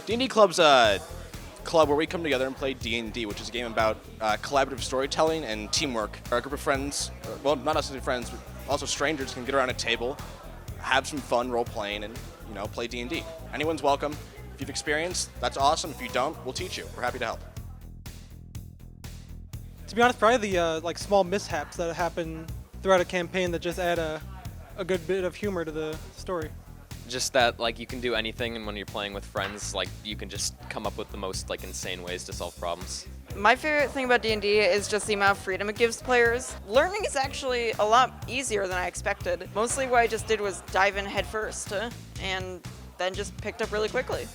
D&D Club's a club where we come together and play D&D, which is a game about collaborative storytelling and teamwork. Our group of friends, well, not necessarily friends, but also strangers, can get around a table, have some fun role-playing, and play D&D. Anyone's welcome. If you've experienced, that's awesome. If you don't, we'll teach you. We're happy to help. To be honest, probably the small mishaps that happen throughout a campaign that just add a good bit of humor to the story. Just that you can do anything, and when you're playing with friends, you can just come up with the most insane ways to solve problems. My favorite thing about D&D is just the amount of freedom it gives players. Learning is actually a lot easier than I expected. Mostly what I just did was dive in head first, and then just picked up really quickly.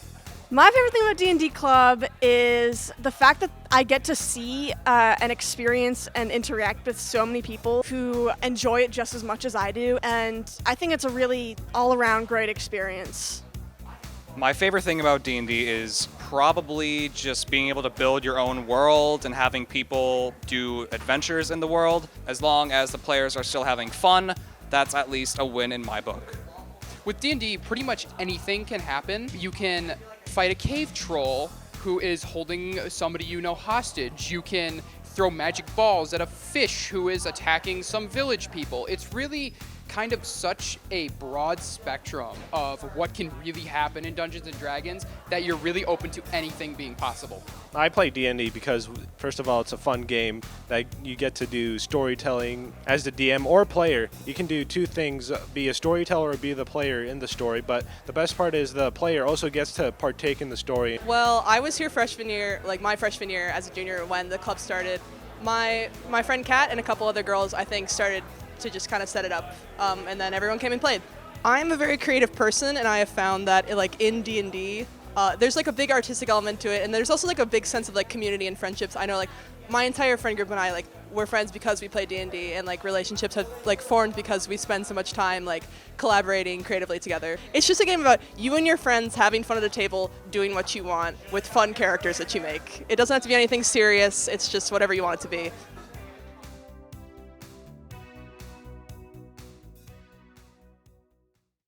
My favorite thing about D&D Club is the fact that I get to see and experience and interact with so many people who enjoy it just as much as I do, and I think it's a really all-around great experience. My favorite thing about D&D is probably just being able to build your own world and having people do adventures in the world. As long as the players are still having fun, that's at least a win in my book. With D&D, pretty much anything can happen. You can fight a cave troll who is holding somebody hostage. You can throw magic balls at a fish who is attacking some village people. It's really kind of such a broad spectrum of what can really happen in Dungeons & Dragons that you're really open to anything being possible. I play D&D because, first of all, it's a fun game that you get to do storytelling as the DM or player. You can do two things, be a storyteller or be the player in the story, but the best part is the player also gets to partake in the story. Well, I was here freshman year, my freshman year as a junior when the club started. My friend Kat and a couple other girls, I think, started to just kind of set it up, and then everyone came and played. I'm a very creative person, and I have found that in D&D, there's a big artistic element to it, and there's also a big sense of community and friendships. I know my entire friend group and I we're friends because we play D&D, and relationships have formed because we spend so much time collaborating creatively together. It's just a game about you and your friends having fun at a table, doing what you want with fun characters that you make. It doesn't have to be anything serious. It's just whatever you want it to be.